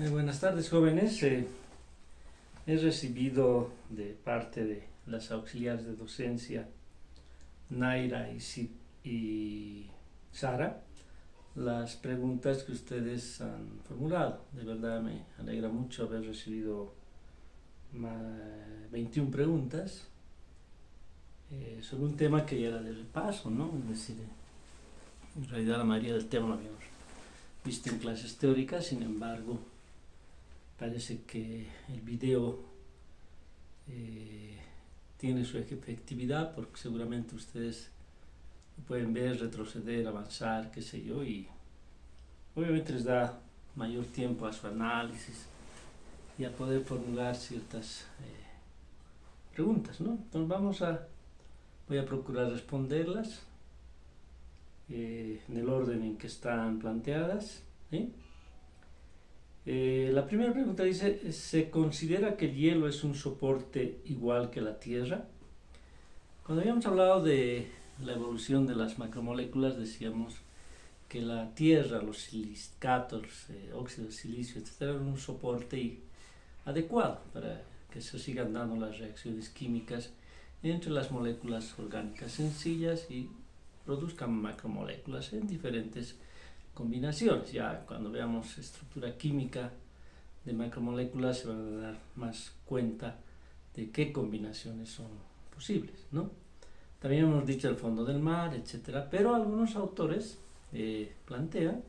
Buenas tardes, jóvenes. He recibido de parte de las auxiliares de docencia Naira y Sara las preguntas que ustedes han formulado. De verdad me alegra mucho haber recibido 21 preguntas sobre un tema que ya era de repaso, ¿no? Es decir, en realidad la mayoría del tema lo habíamos visto en clases teóricas. Sin embargo, parece que el video tiene su efectividad, porque seguramente ustedes pueden ver, retroceder, avanzar, qué sé yo, y obviamente les da mayor tiempo a su análisis y a poder formular ciertas preguntas, ¿no? Entonces voy a procurar responderlas en el orden en que están planteadas, ¿sí? La primera pregunta dice: ¿se considera que el hielo es un soporte igual que la Tierra? Cuando habíamos hablado de la evolución de las macromoléculas, decíamos que la Tierra, los silicatos, óxido de silicio, etc., eran un soporte adecuado para que se sigan dando las reacciones químicas entre las moléculas orgánicas sencillas y produzcan macromoléculas en diferentes combinaciones. Ya cuando veamos estructura química de macromoléculas se van a dar más cuenta de qué combinaciones son posibles, ¿no? También hemos dicho el fondo del mar, etcétera, pero algunos autores plantean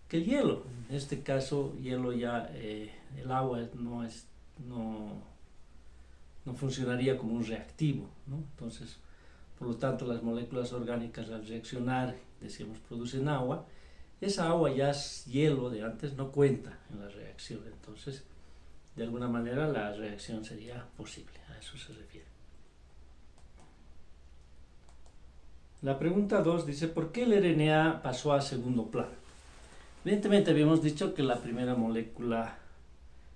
que el hielo, en este caso hielo ya, el agua no funcionaría como un reactivo, ¿no? Entonces, por lo tanto, las moléculas orgánicas al reaccionar, decíamos, producen agua. Esa agua ya es hielo de antes, no cuenta en la reacción. Entonces, de alguna manera la reacción sería posible. A eso se refiere. La pregunta 2 dice: ¿por qué el RNA pasó a segundo plano? Evidentemente habíamos dicho que la primera molécula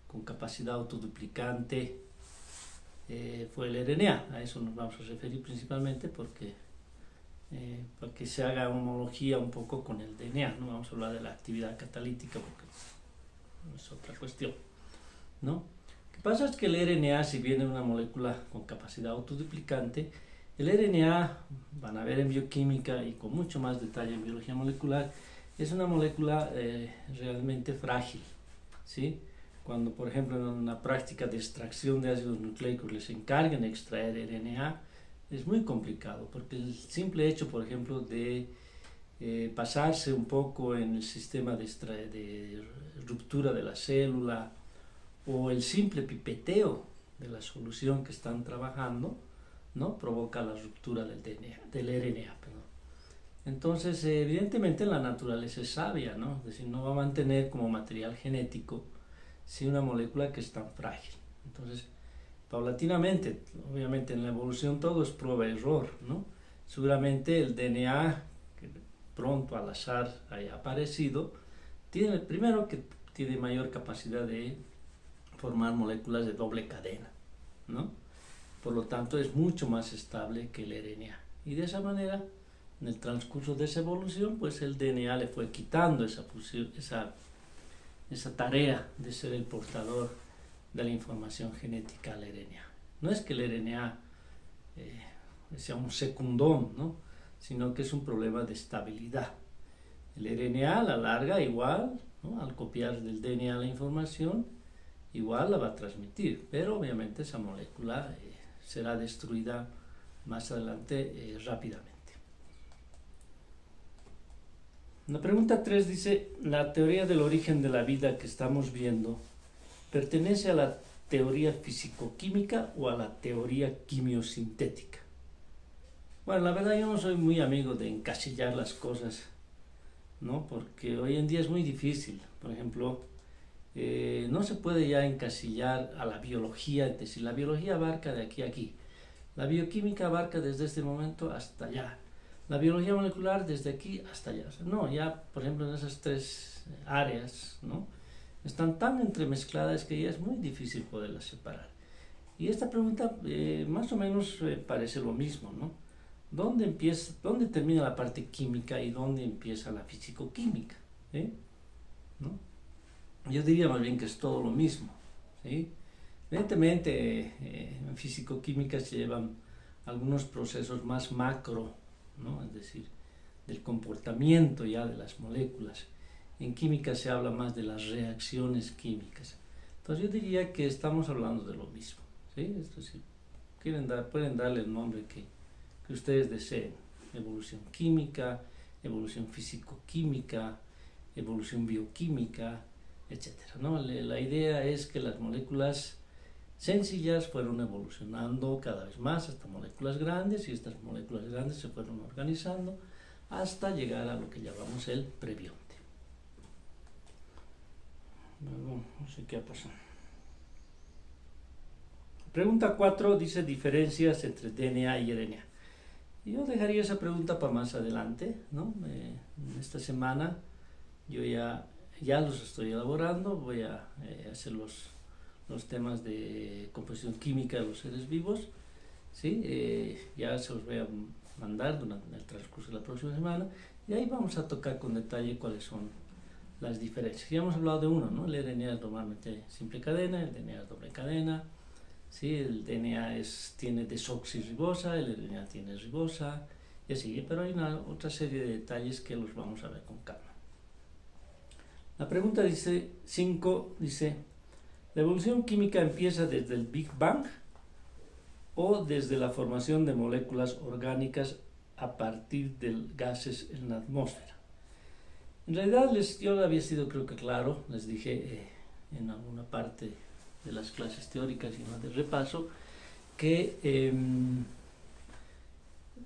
con capacidad autoduplicante fue el RNA. A eso nos vamos a referir principalmente porque para que se haga homología un poco con el DNA. No vamos a hablar de la actividad catalítica porque es otra cuestión, ¿no? Lo que pasa es que el RNA, si bien es una molécula con capacidad autoduplicante, el RNA, van a ver en bioquímica y con mucho más detalle en biología molecular, es una molécula realmente frágil, ¿sí? Cuando, por ejemplo, en una práctica de extracción de ácidos nucleicos les encargan extraer RNA, es muy complicado, porque el simple hecho, por ejemplo, de pasarse un poco en el sistema de ruptura de la célula, o el simple pipeteo de la solución que están trabajando, ¿no?, provoca la ruptura del RNA. Perdón. Entonces, evidentemente la naturaleza es sabia, ¿no? Es decir, no va a mantener como material genético si una molécula que es tan frágil. Entonces, paulatinamente, obviamente en la evolución todo es prueba-error, ¿no? Seguramente el DNA, que pronto al azar haya aparecido, tiene primero que tiene mayor capacidad de formar moléculas de doble cadena, ¿no? Por lo tanto es mucho más estable que el RNA. Y de esa manera, en el transcurso de esa evolución, pues el DNA le fue quitando esa tarea de ser el portador de la información genética al RNA. No es que el RNA sea un secundón, ¿no?, sino que es un problema de estabilidad. El RNA a la larga igual, ¿no?, al copiar del DNA la información, igual la va a transmitir, pero obviamente esa molécula será destruida más adelante rápidamente. La pregunta 3 dice: ¿la teoría del origen de la vida que estamos viendo pertenece a la teoría físico-química o a la teoría quimiosintética? Bueno, la verdad yo no soy muy amigo de encasillar las cosas, ¿no?, porque hoy en día es muy difícil. Por ejemplo, no se puede ya encasillar a la biología, es decir, la biología abarca de aquí a aquí, la bioquímica abarca desde este momento hasta allá, la biología molecular desde aquí hasta allá. O sea, no, ya por ejemplo en esas tres áreas, ¿no?, están tan entremezcladas que ya es muy difícil poderlas separar. Y esta pregunta más o menos parece lo mismo, ¿no? ¿Dónde termina la parte química y dónde empieza la físico-química? ¿No? Yo diría más bien que es todo lo mismo, ¿sí? Evidentemente, en físico-química se llevan algunos procesos más macro, ¿no? Es decir, del comportamiento ya de las moléculas. En química se habla más de las reacciones químicas. Entonces yo diría que estamos hablando de lo mismo, ¿sí? Es decir, pueden darle el nombre que ustedes deseen. Evolución química, evolución físico-química, evolución bioquímica, etcétera, ¿no? La idea es que las moléculas sencillas fueron evolucionando cada vez más hasta moléculas grandes, y estas moléculas grandes se fueron organizando hasta llegar a lo que llamamos el prebionte. No sé qué ha pasado. Pregunta 4 dice diferencias entre DNA y RNA. Yo dejaría esa pregunta para más adelante, ¿no? En esta semana yo ya los estoy elaborando, voy a hacer los temas de composición química de los seres vivos, ¿sí? Ya se los voy a mandar durante el transcurso de la próxima semana, y ahí vamos a tocar con detalle cuáles son las diferencias. Ya hemos hablado de uno, ¿no? El RNA es normalmente simple cadena, el DNA es doble cadena, ¿sí? El DNA tiene desoxirribosa, el RNA tiene ribosa, y así, pero hay otra serie de detalles que los vamos a ver con calma. La pregunta 5 dice, ¿la evolución química empieza desde el Big Bang o desde la formación de moléculas orgánicas a partir de gases en la atmósfera? En realidad yo había sido, creo que claro, les dije en alguna parte de las clases teóricas y más de repaso, que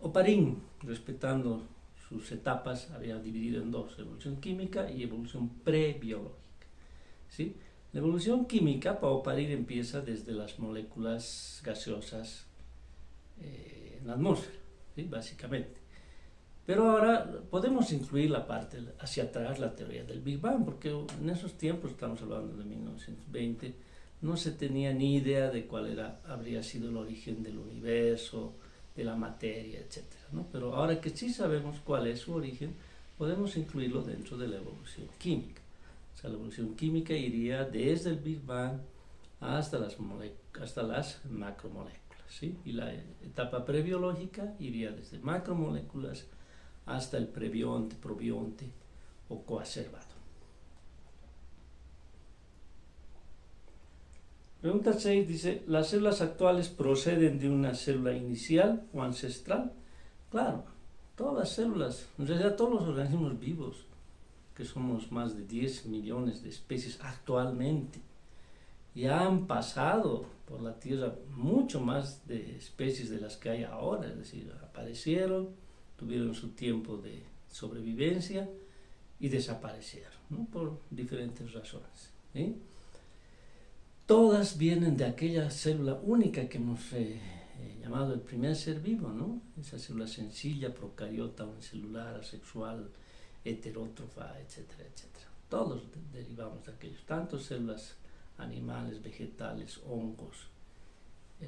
Oparin, respetando sus etapas, había dividido en dos: evolución química y evolución prebiológica, ¿sí? La evolución química, para Oparin, empieza desde las moléculas gaseosas en la atmósfera, ¿sí? Básicamente. Pero ahora podemos incluir la parte hacia atrás, la teoría del Big Bang, porque en esos tiempos, estamos hablando de 1920, no se tenía ni idea de cuál habría sido el origen del universo, de la materia, etc., ¿no? Pero ahora que sí sabemos cuál es su origen, podemos incluirlo dentro de la evolución química. O sea, la evolución química iría desde el Big Bang hasta las macromoléculas, ¿sí? Y la etapa prebiológica iría desde macromoléculas hasta el prebionte, probionte o coacervado. Pregunta 6 dice, ¿las células actuales proceden de una célula inicial o ancestral? Claro, todas las células, en realidad todos los organismos vivos, que somos más de 10 millones de especies actualmente, ya han pasado por la Tierra mucho más de especies de las que hay ahora, es decir, aparecieron, tuvieron su tiempo de sobrevivencia y desaparecieron, ¿no? Por diferentes razones, ¿sí? Todas vienen de aquella célula única que hemos llamado el primer ser vivo, ¿no? Esa célula sencilla, procariota, unicelular, asexual, heterótrofa, etcétera, etcétera. Todos derivamos de aquellos, tanto células animales, vegetales, hongos,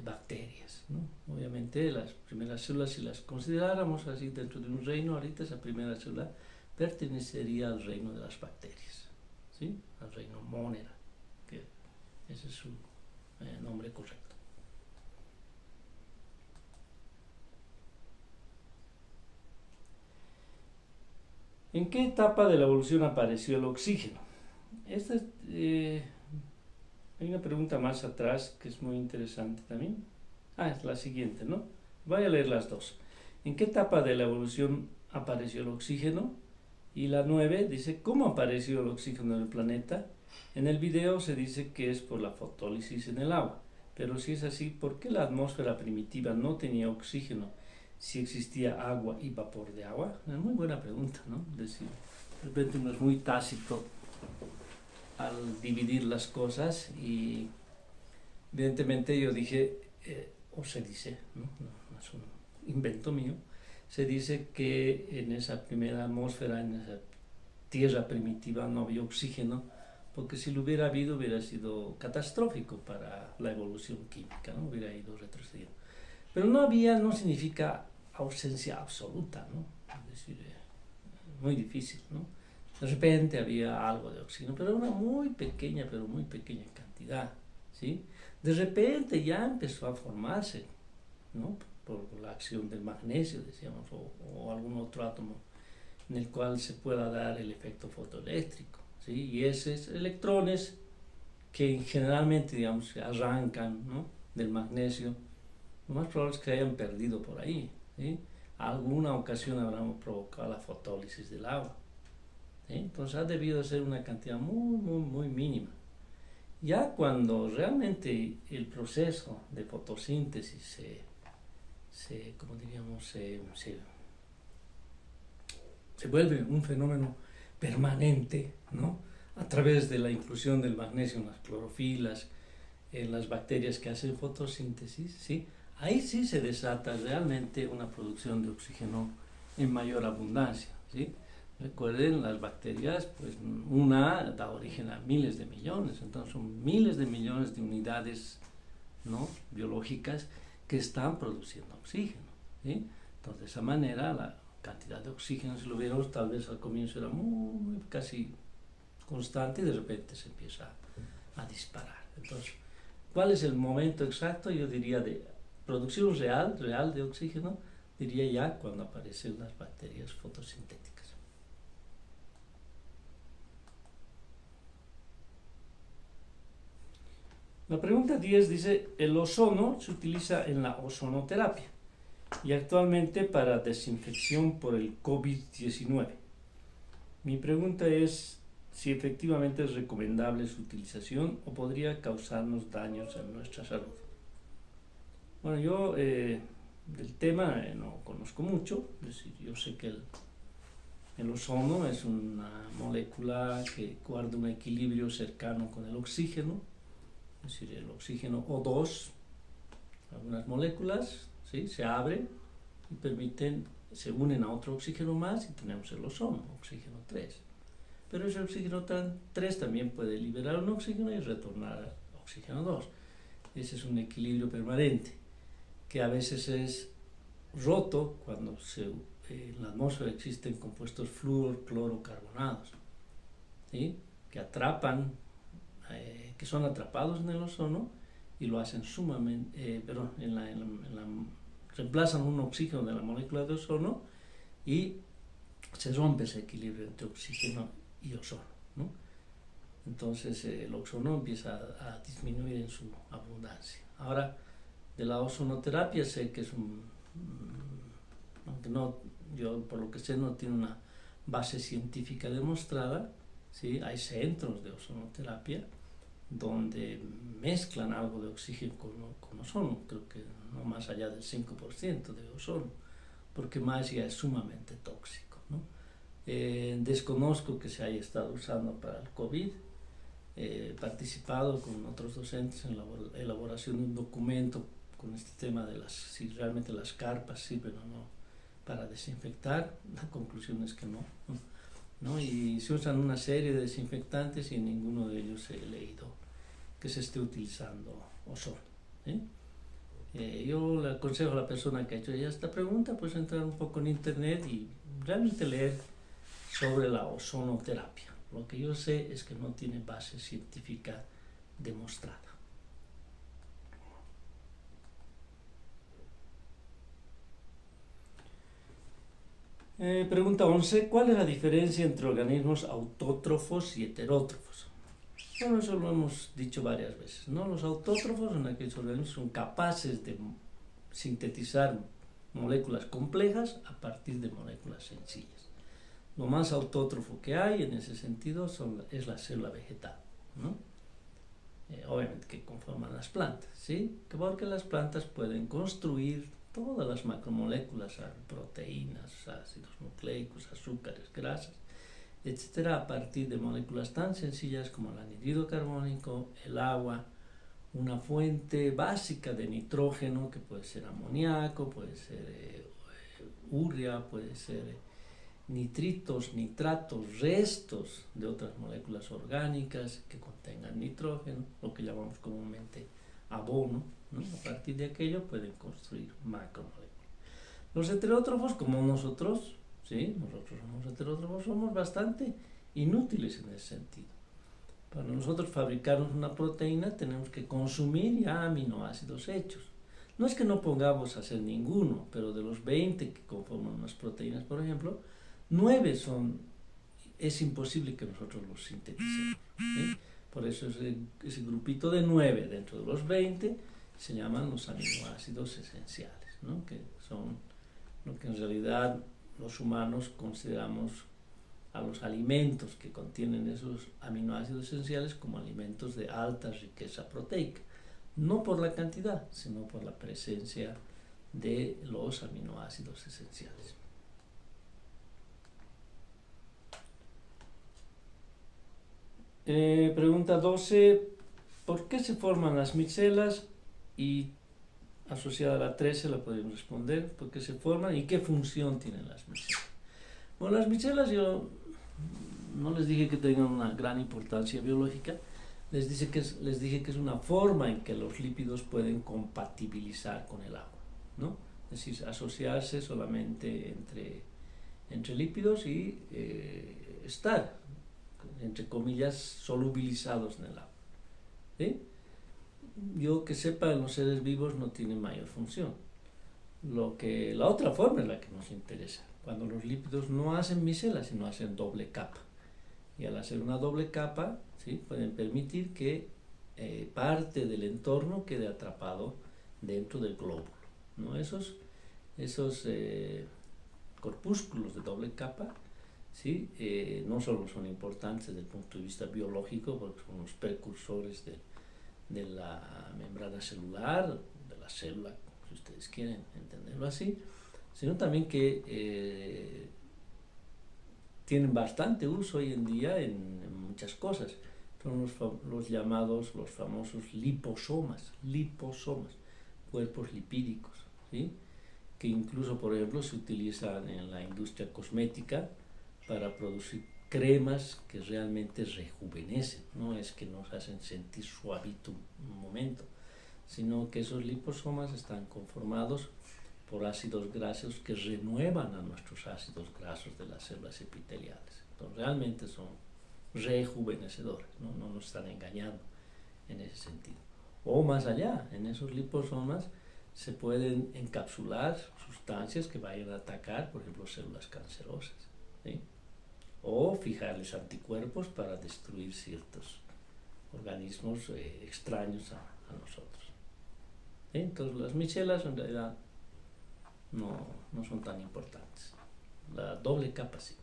bacterias, ¿no? Obviamente las primeras células, si las consideráramos así dentro de un reino, ahorita esa primera célula pertenecería al reino de las bacterias, ¿sí? Al reino Monera, que ese es su nombre correcto. ¿En qué etapa de la evolución apareció el oxígeno? Esta hay una pregunta más atrás que es muy interesante también. Es la siguiente, ¿no? Voy a leer las dos. ¿En qué etapa de la evolución apareció el oxígeno? Y la 9 dice, ¿cómo apareció el oxígeno en el planeta? En el video se dice que es por la fotólisis en el agua, pero si es así, ¿por qué la atmósfera primitiva no tenía oxígeno si existía agua y vapor de agua? Es muy buena pregunta, ¿no? Es decir, de repente uno es muy tácito al dividir las cosas, y evidentemente yo dije, o se dice, ¿no? No es un invento mío, se dice que en esa primera atmósfera, en esa tierra primitiva, no había oxígeno, porque si lo hubiera habido hubiera sido catastrófico para la evolución química, ¿no? Hubiera ido retrocediendo. Pero no había no significa ausencia absoluta, ¿no? Es decir, muy difícil, ¿no? De repente había algo de oxígeno, pero una muy pequeña cantidad, ¿sí? De repente ya empezó a formarse, ¿no? Por la acción del magnesio, decíamos, o algún otro átomo en el cual se pueda dar el efecto fotoeléctrico, ¿sí? Y esos electrones que generalmente, digamos, se arrancan, ¿no?, del magnesio, lo más probable es que hayan perdido por ahí, ¿sí? Alguna ocasión habrán provocado la fotólisis del agua, ¿sí? Entonces ha debido ser una cantidad muy mínima. Ya cuando realmente el proceso de fotosíntesis como diríamos, se vuelve un fenómeno permanente, ¿no?, a través de la inclusión del magnesio en las clorofilas, en las bacterias que hacen fotosíntesis, ¿sí? Ahí sí se desata realmente una producción de oxígeno en mayor abundancia, ¿sí? Recuerden, las bacterias, pues una da origen a miles de millones, entonces son miles de millones de unidades, ¿no?, biológicas que están produciendo oxígeno, ¿sí? Entonces, de esa manera, la cantidad de oxígeno, si lo viéramos, tal vez al comienzo era casi constante y de repente se empieza a disparar. Entonces, ¿cuál es el momento exacto? Yo diría de producción real de oxígeno, diría ya cuando aparecen las bacterias fotosintéticas. La pregunta 10 dice, el ozono se utiliza en la ozonoterapia y actualmente para desinfección por el COVID-19. Mi pregunta es si efectivamente es recomendable su utilización o podría causarnos daños en nuestra salud. Bueno, yo del tema no conozco mucho, es decir, yo sé que el ozono es una molécula que guarda un equilibrio cercano con el oxígeno, es decir, el oxígeno O2, algunas moléculas, ¿sí?, se abren y se unen a otro oxígeno más y tenemos el ozono, oxígeno 3. Pero ese oxígeno 3 también puede liberar un oxígeno y retornar a oxígeno 2. Ese es un equilibrio permanente que a veces es roto cuando en la atmósfera existen compuestos fluoroclorocarbonados, ¿sí?, que atrapan, que son atrapados en el ozono y lo hacen reemplazan un oxígeno de la molécula de ozono y se rompe ese equilibrio entre oxígeno y ozono, ¿no? Entonces el ozono empieza a disminuir en su abundancia. Ahora, de la ozonoterapia sé que es aunque no, yo por lo que sé no tiene una base científica demostrada, ¿sí? Hay centros de ozonoterapia donde mezclan algo de oxígeno con ozono, creo que no más allá del 5% de ozono, porque más ya es sumamente tóxico, ¿no? Desconozco que se haya estado usando para el COVID. He participado con otros docentes en la elaboración de un documento con este tema de si realmente las carpas sirven o no para desinfectar. La conclusión es que no, ¿no? Y se usan una serie de desinfectantes y en ninguno de ellos he leído que se esté utilizando ozono, ¿sí? Yo le aconsejo a la persona que ha hecho ya esta pregunta, pues entrar un poco en internet y realmente leer sobre la ozonoterapia. Lo que yo sé es que no tiene base científica demostrada. Pregunta 11. ¿Cuál es la diferencia entre organismos autótrofos y heterótrofos? Bueno, eso lo hemos dicho varias veces, ¿no? Los autótrofos son aquellos organismos que son capaces de sintetizar moléculas complejas a partir de moléculas sencillas. Lo más autótrofo que hay en ese sentido es la célula vegetal, ¿no? Obviamente que conforman las plantas, ¿sí? Porque las plantas pueden construir todas las macromoléculas, proteínas, ácidos nucleicos, azúcares, grasas, etcétera, a partir de moléculas tan sencillas como el anhídrido carbónico, el agua, una fuente básica de nitrógeno que puede ser amoníaco, puede ser urea, puede ser nitritos, nitratos, restos de otras moléculas orgánicas que contengan nitrógeno, lo que llamamos comúnmente abono, ¿no? A partir de aquello pueden construir macromoléculas. Los heterótrofos, como nosotros, ¿sí? Nosotros somos heterótrofos, somos bastante inútiles en ese sentido. Para nosotros fabricarnos una proteína tenemos que consumir ya aminoácidos hechos. No es que no pongamos a hacer ninguno, pero de los 20 que conforman unas proteínas, por ejemplo, 9 es imposible que nosotros los sinteticemos, ¿sí? Por eso ese grupito de 9 dentro de los 20 se llaman los aminoácidos esenciales, ¿no? Que son lo que en realidad los humanos consideramos a los alimentos que contienen esos aminoácidos esenciales como alimentos de alta riqueza proteica, no por la cantidad, sino por la presencia de los aminoácidos esenciales. Pregunta 12, ¿por qué se forman las micelas? Y asociada a la 13 la podemos responder, ¿por qué se forman y qué función tienen las micelas? Bueno, las micelas yo no les dije que tengan una gran importancia biológica, les dije que es una forma en que los lípidos pueden compatibilizar con el agua, ¿no? Es decir, asociarse solamente entre lípidos y estar, entre comillas, solubilizados en el agua, ¿sí? Yo que sepa, en los seres vivos no tiene mayor función. La otra forma es la que nos interesa, cuando los lípidos no hacen micelas, sino hacen doble capa. Y al hacer una doble capa, ¿sí?, pueden permitir que parte del entorno quede atrapado dentro del glóbulo, ¿no? Esos corpúsculos de doble capa, ¿sí?, no solo son importantes desde el punto de vista biológico, porque son los precursores de la membrana celular, de la célula, si ustedes quieren entenderlo así, sino también que tienen bastante uso hoy en día en muchas cosas. Son los famosos liposomas, cuerpos lipídicos, ¿sí?, que incluso, por ejemplo, se utilizan en la industria cosmética para producir cremas que realmente rejuvenecen. No es que nos hacen sentir suavito un momento, sino que esos liposomas están conformados por ácidos grasos que renuevan a nuestros ácidos grasos de las células epiteliales. Entonces realmente son rejuvenecedores, ¿no? No nos están engañando en ese sentido. O más allá, en esos liposomas se pueden encapsular sustancias que vayan a atacar, por ejemplo, células cancerosas, ¿sí?, o fijarles anticuerpos para destruir ciertos organismos extraños a nosotros, ¿sí? Entonces las micelas en realidad no son tan importantes. La doble capa sí.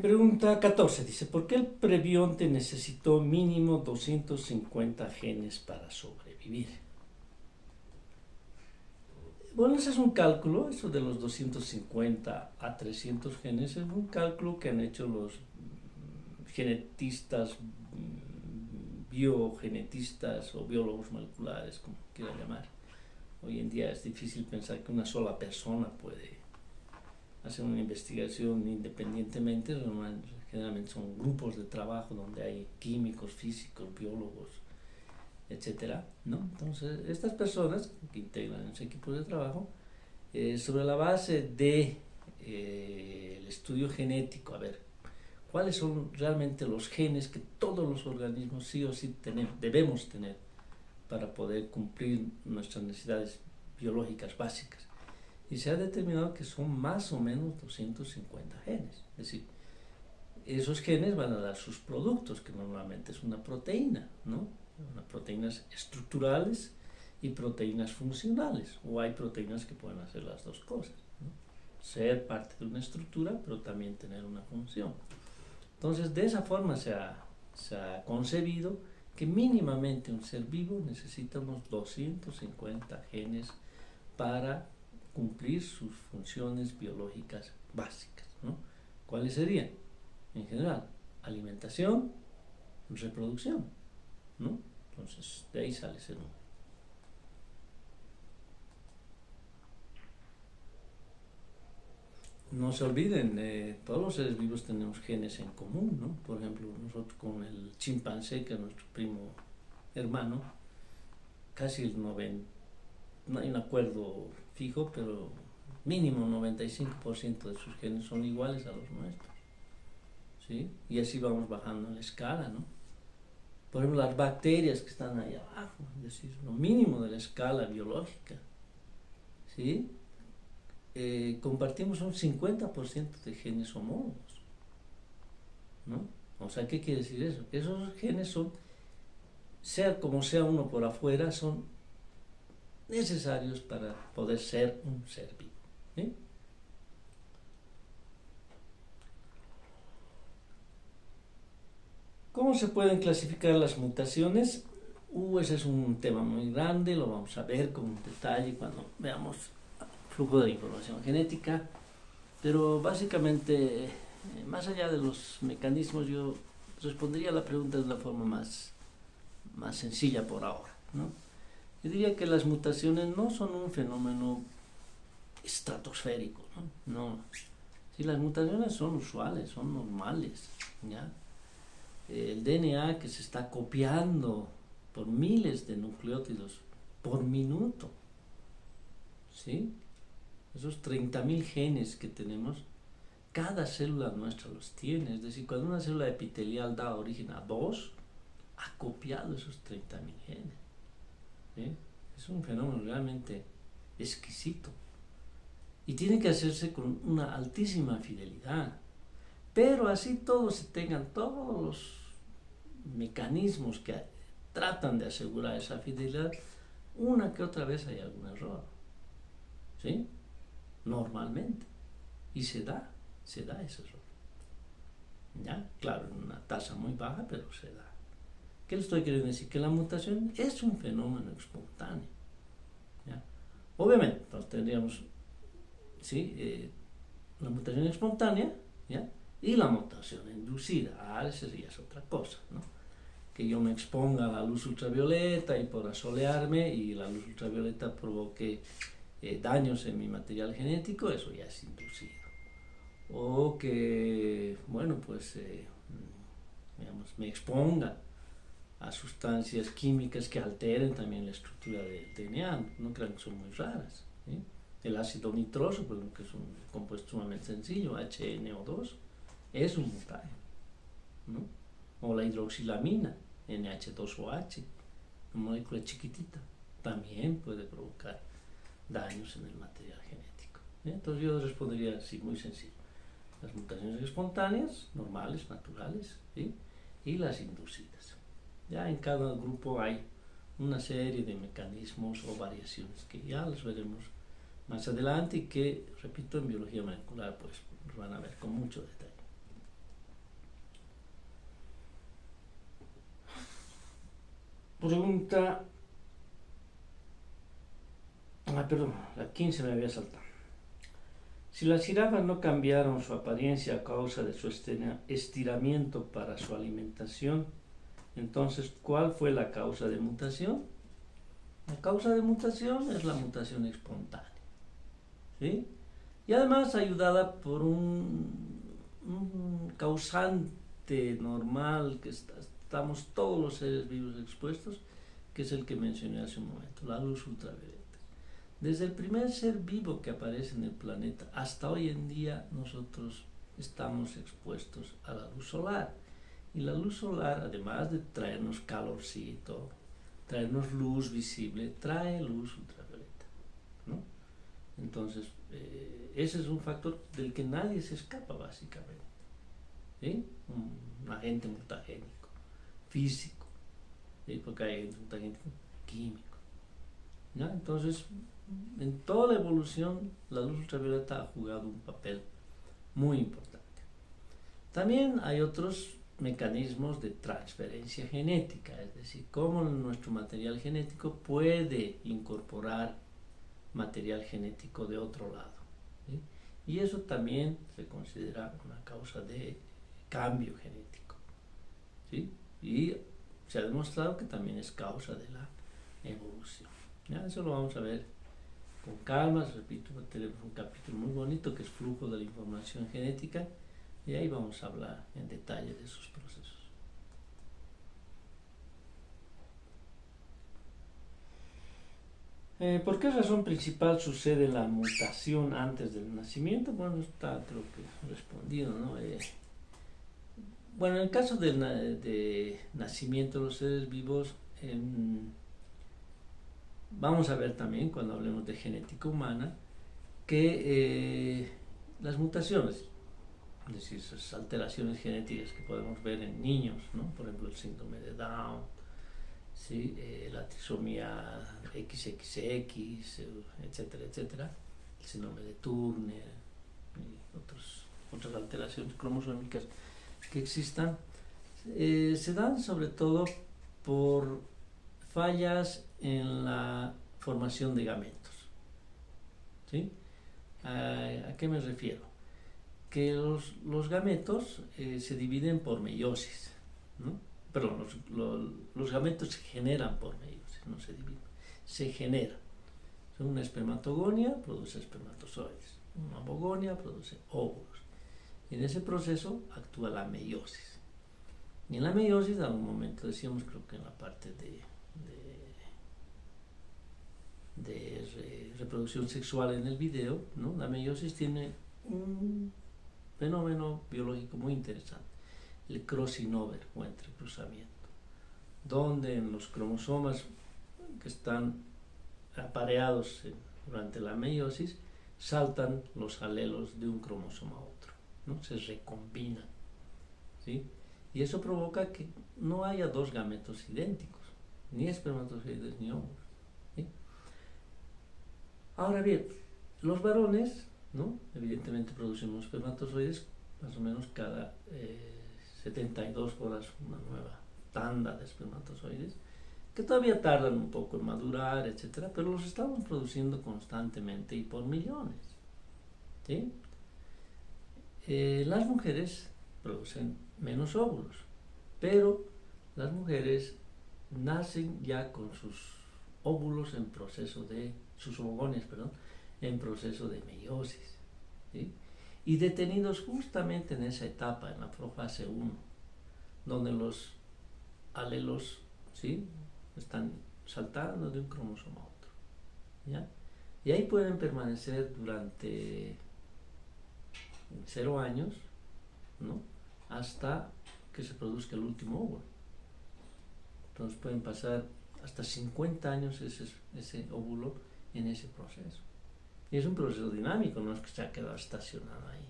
Pregunta 14, dice, ¿por qué el prebionte necesitó mínimo 250 genes para sobrevivir? Bueno, ese es un cálculo, eso de los 250 a 300 genes, es un cálculo que han hecho los genetistas, biogenetistas o biólogos moleculares, como quiera llamar. Hoy en día es difícil pensar que una sola persona puede hacer una investigación independientemente. Generalmente son grupos de trabajo donde hay químicos, físicos, biólogos, etcétera, ¿no? Entonces, estas personas que integran ese equipo de trabajo, sobre la base de el estudio genético, a ver, ¿cuáles son realmente los genes que todos los organismos sí o sí debemos tener para poder cumplir nuestras necesidades biológicas básicas? Y se ha determinado que son más o menos 250 genes. Es decir, esos genes van a dar sus productos, que normalmente es una proteína, ¿no? Unas proteínas estructurales y proteínas funcionales, o hay proteínas que pueden hacer las dos cosas, ¿no? Ser parte de una estructura, pero también tener una función. Entonces, de esa forma se ha concebido que mínimamente un ser vivo necesita unos 250 genes para cumplir sus funciones biológicas básicas, ¿no? ¿Cuáles serían? En general, alimentación, reproducción, ¿no? Entonces, de ahí sale ese número. No se olviden, todos los seres vivos tenemos genes en común, ¿no? Por ejemplo, nosotros con el chimpancé, que es nuestro primo hermano, casi el no hay un acuerdo fijo, pero mínimo 95% de sus genes son iguales a los nuestros, ¿sí? Y así vamos bajando en la escala, ¿no? Por ejemplo, las bacterias que están ahí abajo, es decir, lo mínimo de la escala biológica, ¿sí? Compartimos un 50% de genes homólogos, ¿no? O sea, ¿qué quiere decir eso? Que esos genes son, sea como sea uno por afuera, son necesarios para poder ser un ser vivo, ¿sí? ¿Cómo se pueden clasificar las mutaciones? Ese es un tema muy grande, lo vamos a ver con detalle cuando veamos flujo de información genética, pero básicamente, más allá de los mecanismos, yo respondería a la pregunta de una forma más sencilla por ahora, ¿no? Yo diría que las mutaciones no son un fenómeno estratosférico, ¿no? No. Si las mutaciones son usuales, son normales, ¿ya? El DNA que se está copiando por miles de nucleótidos por minuto, ¿sí? Esos 30.000 genes que tenemos, cada célula nuestra los tiene. Es decir, cuando una célula epitelial da origen a dos, ha copiado esos 30.000 genes, ¿sí? Es un fenómeno realmente exquisito. Y tiene que hacerse con una altísima fidelidad. Pero así todos se tengan todos los mecanismos que tratan de asegurar esa fidelidad, una que otra vez hay algún error, ¿sí? Normalmente. Y se da ese error, ¿ya? Claro, en una tasa muy baja, pero se da. ¿Qué le estoy queriendo decir? Que la mutación es un fenómeno espontáneo, ¿ya? Obviamente, entonces tendríamos, ¿sí? La mutación espontánea, ¿ya? Y la mutación inducida, esa ya es otra cosa, ¿no? Que yo me exponga a la luz ultravioleta y por asolearme y la luz ultravioleta provoque daños en mi material genético, eso ya es inducido. O que, bueno, pues, digamos, me exponga a sustancias químicas que alteren también la estructura del DNA, no crean que son muy raras, ¿sí? El ácido nitroso, pues, que es un compuesto sumamente sencillo, HNO2, es un mutageno, ¿no? O la hidroxilamina, NH2OH, una molécula chiquitita, también puede provocar daños en el material genético, ¿sí? Entonces yo respondería así, muy sencillo. Las mutaciones espontáneas, normales, naturales, ¿sí? Y las inducidas. Ya en cada grupo hay una serie de mecanismos o variaciones que ya las veremos más adelante y que, repito, en biología molecular pues van a ver con mucho detalle. Pregunta, perdón, la 15 me había saltado. Si las jirafas no cambiaron su apariencia a causa de su estiramiento para su alimentación, entonces, ¿cuál fue la causa de mutación? La causa de mutación es la mutación espontánea, ¿sí? Y además ayudada por un causante normal que estamos todos los seres vivos expuestos, que es el que mencioné hace un momento, la luz ultravioleta. Desde el primer ser vivo que aparece en el planeta hasta hoy en día nosotros estamos expuestos a la luz solar. Y la luz solar, además de traernos calorcito, traernos luz visible, trae luz ultravioleta, ¿no? Entonces, ese es un factor del que nadie se escapa básicamente, ¿sí? Un agente mutagénico, físico, ¿sí? Porque hay agente mutagénico químico, ¿no? Entonces, en toda la evolución, la luz ultravioleta ha jugado un papel muy importante. También hay otros mecanismos de transferencia genética, es decir, cómo nuestro material genético puede incorporar material genético de otro lado, ¿sí? Y eso también se considera una causa de cambio genético, ¿sí? Y se ha demostrado que también es causa de la evolución, ¿ya? Eso lo vamos a ver con calma, repito, tenemos un capítulo muy bonito que es flujo de la información genética y ahí vamos a hablar en detalle de esos procesos. ¿Por qué razón principal sucede la mutación antes del nacimiento? Bueno, está creo que respondido, ¿no? Bueno, en el caso de nacimiento de los seres vivos, vamos a ver también cuando hablemos de genética humana que las mutaciones, es decir, esas alteraciones genéticas que podemos ver en niños, ¿no? Por ejemplo, el síndrome de Down, ¿sí? La trisomía XXX, etcétera, etcétera, el síndrome de Turner y otras alteraciones cromosómicas que existan, se dan sobre todo por fallas en la formación de gametos. ¿Sí? ¿A qué me refiero? Que los gametos se dividen por meiosis, ¿no? Perdón, los gametos se generan por meiosis, no se dividen, se generan. Una espermatogonia produce espermatozoides, una ovogonia produce óvulos. Y en ese proceso actúa la meiosis. Y en la meiosis, en algún momento decíamos, creo que en la parte de reproducción sexual en el video, ¿no? La meiosis tiene un fenómeno biológico muy interesante, el crossing over o entrecruzamiento, donde en los cromosomas que están apareados durante la meiosis saltan los alelos de un cromosoma a otro, ¿no? Se recombinan, ¿sí? Y eso provoca que no haya dos gametos idénticos, ni espermatozoides ni óvulos, ¿sí? Ahora bien, los varones, ¿no? Evidentemente producimos espermatozoides más o menos cada 72 horas, una nueva tanda de espermatozoides, que todavía tardan un poco en madurar, etcétera, pero los estamos produciendo constantemente y por millones, ¿sí? Las mujeres producen menos óvulos, pero las mujeres nacen ya con sus óvulos en proceso de, sus ovogonias, perdón, en proceso de meiosis, ¿sí? Y detenidos justamente en esa etapa, en la profase 1, donde los alelos, ¿sí?, están saltando de un cromosoma a otro, ¿ya? Y ahí pueden permanecer durante 0 años, ¿no?, hasta que se produzca el último óvulo. Entonces pueden pasar hasta 50 años ese óvulo en ese proceso. Y es un proceso dinámico, no es que se ha quedado estacionado ahí,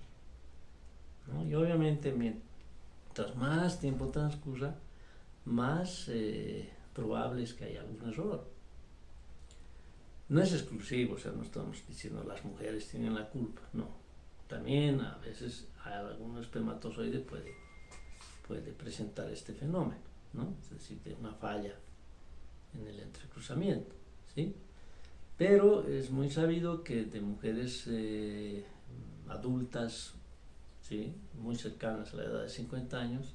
¿no? Y obviamente mientras más tiempo transcurra, más probable es que haya algún error. No es exclusivo, o sea, no estamos diciendo las mujeres tienen la culpa, no. También a veces algún espermatozoide puede presentar este fenómeno, ¿no? Es decir, de una falla en el entrecruzamiento, ¿sí? Pero es muy sabido que de mujeres adultas, ¿sí?, muy cercanas a la edad de 50 años,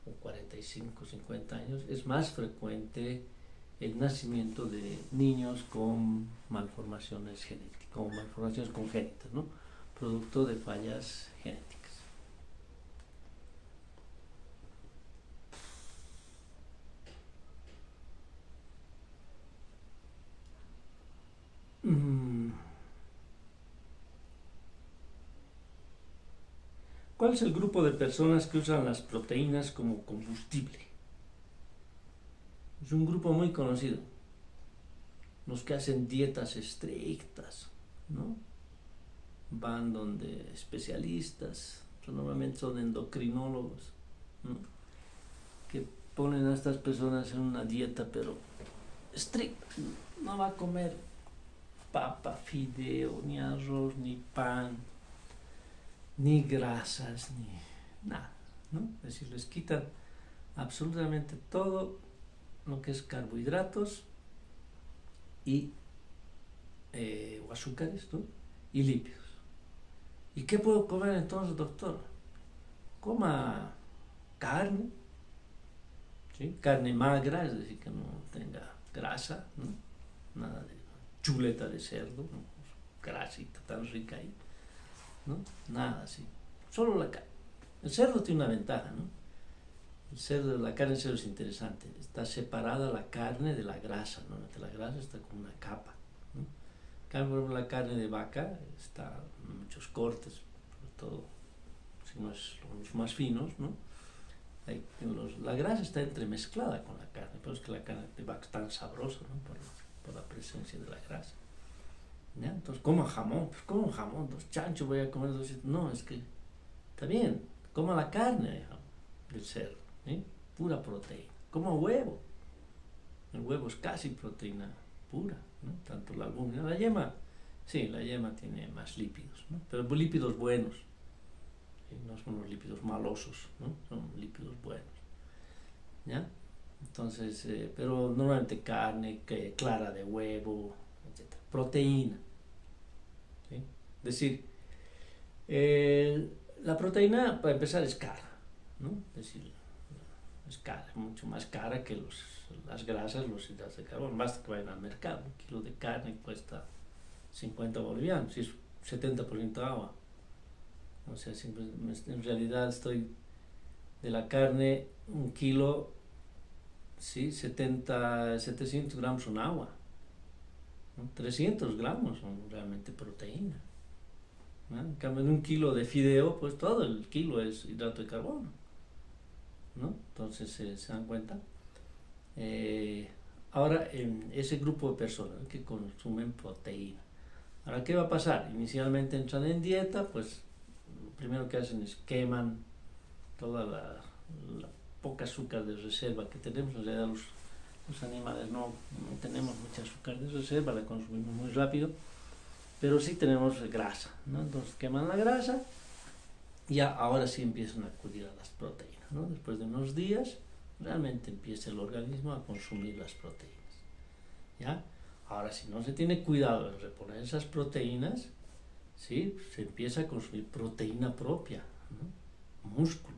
o 45, 50 años, es más frecuente el nacimiento de niños con malformaciones genéticas, con malformaciones congénitas, ¿no?, producto de fallas genéticas. ¿Cuál es el grupo de personas que usan las proteínas como combustible? Es un grupo muy conocido. Los que hacen dietas estrictas, ¿no? Van donde especialistas, normalmente son endocrinólogos, ¿no?, que ponen a estas personas en una dieta pero estricta. No va a comer papa, fideo, ni arroz, ni pan, ni grasas, ni nada, ¿no? Es decir, les quitan absolutamente todo lo que es carbohidratos y o azúcares, ¿no?, y lípidos. ¿Y qué puedo comer entonces, doctor? Coma carne, ¿sí?, carne magra, es decir, que no tenga grasa, ¿no?, nada de chuleta de cerdo, ¿no?, grasita tan rica ahí, ¿no?, nada así, solo la carne. El cerdo tiene una ventaja, ¿no? La carne de cerdo es interesante, está separada la carne de la grasa, ¿no? La grasa está como una capa, Cambio, la carne de vaca está en muchos cortes, sobre todo, si no es los más finos, ¿no? La grasa está entremezclada con la carne, pero es que la carne de vaca es tan sabrosa, ¿no? Por la presencia de la grasa. ¿Ya? Entonces, coma jamón, pues como un jamón, dos chanchos voy a comer, no, es que está bien, coma la carne del cerdo, ¿eh? Pura proteína, coma huevo, el huevo es casi proteína pura, ¿no? Tanto la albúmina, la yema, sí, la yema tiene más lípidos, ¿no? Pero lípidos buenos, ¿sí? No son los lípidos malosos, ¿no? Son lípidos buenos, ¿ya? Entonces, pero normalmente carne, clara de huevo, etc. Proteína, ¿sí? Es decir, la proteína, para empezar, es cara, ¿no? Es decir, es cara, mucho más cara que las grasas, los hidratos de carbono. Basta que vayan al mercado, un kilo de carne cuesta 50 bolivianos, y es 70% agua. O sea, en realidad estoy de la carne, un kilo, sí, 700 gramos son agua, ¿no? 300 gramos son realmente proteína, ¿no? En cambio, de un kilo de fideo, pues todo el kilo es hidrato de carbono, ¿no? Entonces, ¿se dan cuenta? Ahora, ese grupo de personas que consumen proteína, ahora, ¿qué va a pasar? Inicialmente entran en dieta, pues lo primero que hacen es queman toda la poca azúcar de reserva que tenemos. En realidad los animales no tenemos mucha azúcar de reserva, la consumimos muy rápido, pero sí tenemos grasa, ¿no? Entonces queman la grasa y ahora sí empiezan a acudir a las proteínas, ¿no? Después de unos días realmente empieza el organismo a consumir las proteínas, ¿ya? Ahora, si no se tiene cuidado en reponer esas proteínas, ¿sí? Se empieza a consumir proteína propia, ¿no? Músculo.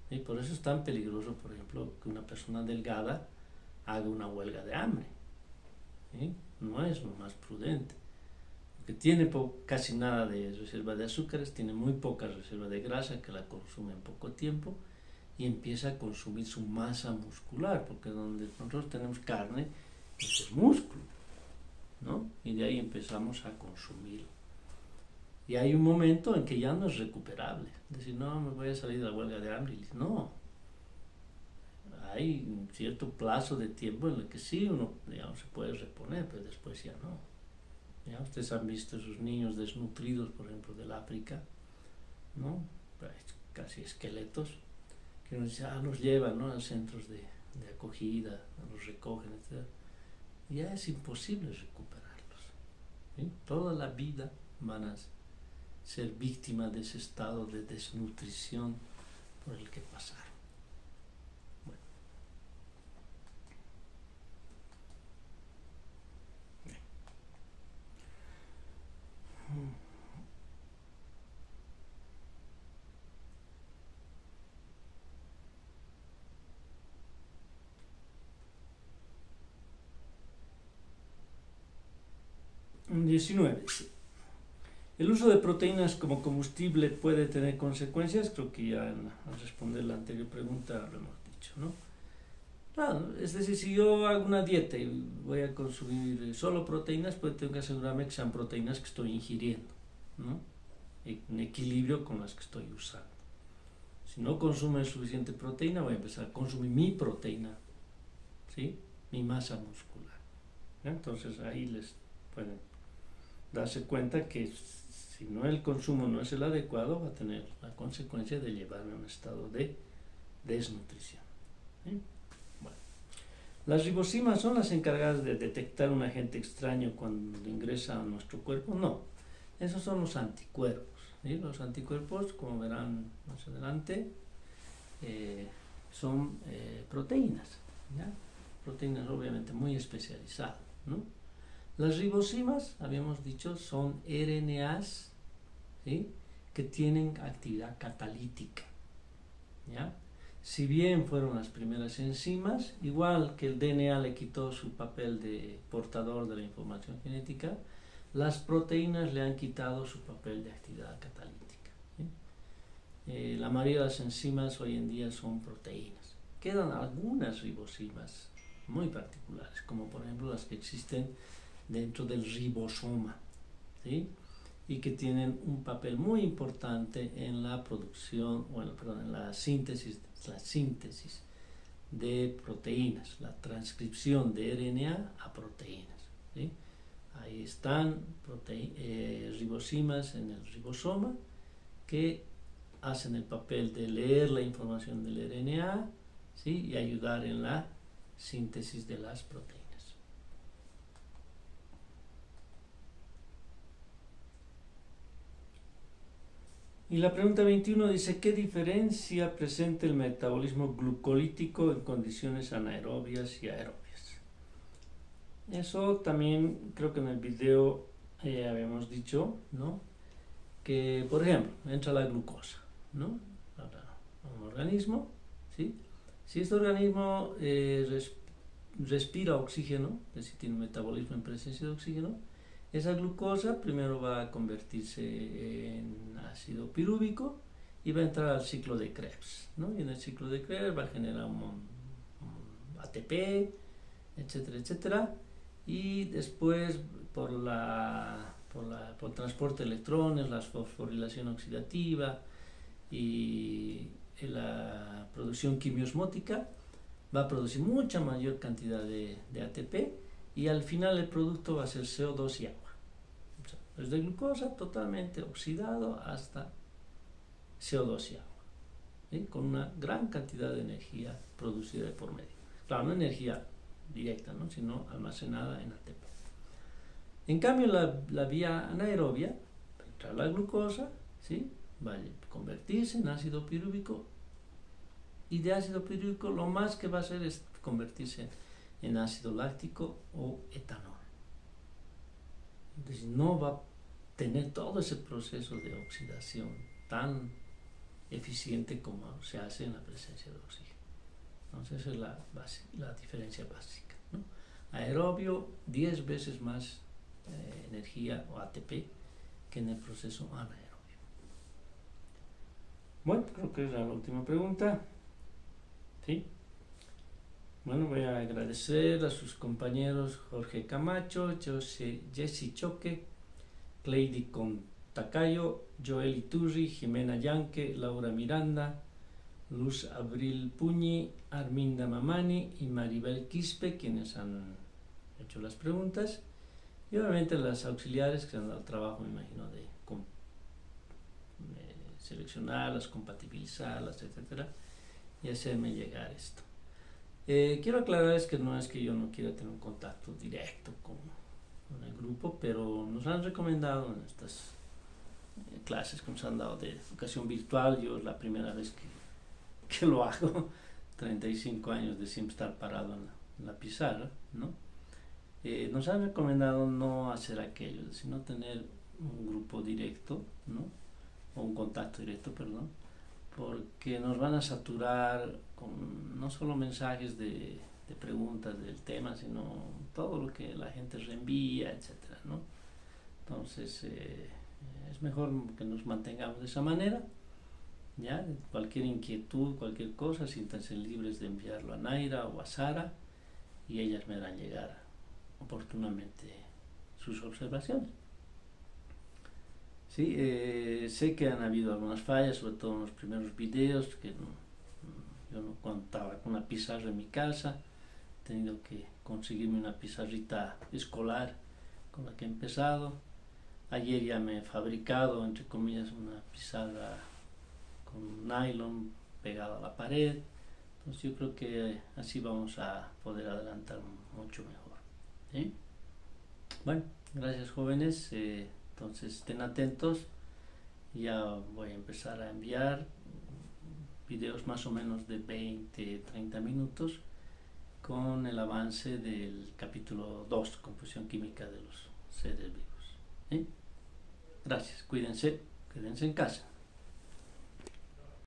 Y por eso es tan peligroso, por ejemplo, que una persona delgada haga una huelga de hambre, ¿sí? No es lo más prudente, porque tiene casi nada de reserva de azúcares, tiene muy poca reserva de grasa que la consume en poco tiempo y empieza a consumir su masa muscular, porque donde nosotros tenemos carne, pues es músculo, ¿no? Y de ahí empezamos a consumir. Y hay un momento en que ya no es recuperable. Decir, no, me voy a salir de la huelga de hambre. No. Hay un cierto plazo de tiempo en el que sí uno, digamos, se puede reponer, pero después ya no. ¿Ya? Ustedes han visto esos niños desnutridos, por ejemplo, del África, ¿no? Casi esqueletos, que uno dice, los llevan, ¿no? A centros de acogida, los recogen, etc. Y ya es imposible recuperarlos, ¿sí? Toda la vida van a ser víctimas de ese estado de desnutrición por el que pasaron. Bueno. En 19. El uso de proteínas como combustible puede tener consecuencias. Creo que ya al responder la anterior pregunta lo hemos dicho, ¿no? Claro, es decir, si yo hago una dieta y voy a consumir solo proteínas, pues tengo que asegurarme que sean proteínas que estoy ingiriendo, ¿no? En equilibrio con las que estoy usando. Si no consumo suficiente proteína, voy a empezar a consumir mi proteína, ¿sí? Mi masa muscular, ¿no? Entonces ahí les pueden darse cuenta que si no el consumo no es el adecuado, va a tener la consecuencia de llevarme a un estado de desnutrición, ¿sí? Bueno. ¿Las ribosimas son las encargadas de detectar un agente extraño cuando ingresa a nuestro cuerpo? No, esos son los anticuerpos, ¿sí? Los anticuerpos, como verán más adelante, son proteínas, ¿ya? Proteínas obviamente muy especializadas, ¿no? Las ribosimas, habíamos dicho, son RNAs, ¿sí? Que tienen actividad catalítica, ¿ya? Si bien fueron las primeras enzimas, igual que el DNA le quitó su papel de portador de la información genética, las proteínas le han quitado su papel de actividad catalítica, ¿sí? La mayoría de las enzimas hoy en día son proteínas. Quedan algunas ribosimas muy particulares, como por ejemplo las que existen dentro del ribosoma, ¿sí? Y que tienen un papel muy importante en la producción, en la síntesis de proteínas, la transcripción de RNA a proteínas, ¿sí? Ahí están ribosimas en el ribosoma que hacen el papel de leer la información del RNA, ¿sí? Y ayudar en la síntesis de las proteínas. Y la pregunta 21 dice, ¿qué diferencia presenta el metabolismo glucolítico en condiciones anaerobias y aerobias? Eso también creo que en el video habíamos dicho, ¿no? Que, por ejemplo, entra la glucosa, ¿no? A un organismo, ¿sí? Si este organismo respira oxígeno, es decir, tiene un metabolismo en presencia de oxígeno, esa glucosa primero va a convertirse en ácido pirúvico y va a entrar al ciclo de Krebs, ¿no? Y en el ciclo de Krebs va a generar un ATP, etcétera, etcétera, y después por transporte de electrones, la fosforilación oxidativa y la producción quimiosmótica va a producir mucha mayor cantidad de ATP y al final el producto va a ser CO2 y agua. O sea, desde glucosa totalmente oxidado hasta CO2 y agua, ¿sí? Con una gran cantidad de energía producida de por medio. Claro, no energía directa, ¿no? Sino almacenada en ATP. En cambio, la vía anaerobia, va a entrar la glucosa, ¿sí? Va a convertirse en ácido pirúvico y de ácido pirúvico lo más que va a hacer es convertirse en ácido láctico o etanol. Entonces no va a tener todo ese proceso de oxidación tan eficiente como se hace en la presencia de oxígeno. Entonces esa es la diferencia básica, ¿no? Aerobio, 10 veces más energía o ATP que en el proceso anaerobio. Bueno, creo que es la última pregunta. ¿Sí? Bueno, voy a agradecer a sus compañeros Jorge Camacho, Jessy Choque, Cleidy Contacayo, Joel Iturri, Jimena Yanque, Laura Miranda, Luz Abril Puñi, Arminda Mamani y Maribel Quispe, quienes han hecho las preguntas, y obviamente las auxiliares que han dado el trabajo, me imagino, de seleccionarlas, compatibilizarlas, etcétera, y hacerme llegar esto. Quiero aclararles que no es que yo no quiera tener un contacto directo con el grupo, pero nos han recomendado en estas clases que nos han dado de educación virtual, yo es la primera vez que lo hago, 35 años de siempre estar parado en la pizarra, ¿no? Nos han recomendado no hacer aquello, sino tener un grupo directo, ¿no? O un contacto directo, perdón, porque nos van a saturar con no solo mensajes de preguntas del tema, sino todo lo que la gente reenvía, etcétera, ¿no? Entonces es mejor que nos mantengamos de esa manera. ¿Ya? Cualquier inquietud, cualquier cosa, siéntanse libres de enviarlo a Naira o a Sara y ellas me harán llegar oportunamente sus observaciones. Sí, sé que han habido algunas fallas, sobre todo en los primeros videos, que yo no contaba con una pizarra en mi casa, he tenido que conseguirme una pizarrita escolar con la que he empezado. Ayer ya me he fabricado, entre comillas, una pizarra con nylon pegado a la pared. Entonces yo creo que así vamos a poder adelantar mucho mejor, ¿sí? Bueno, gracias jóvenes, entonces estén atentos, ya voy a empezar a enviar videos más o menos de 20-30 minutos con el avance del capítulo 2, composición química de los seres vivos, ¿sí? Gracias, cuídense, quédense en casa.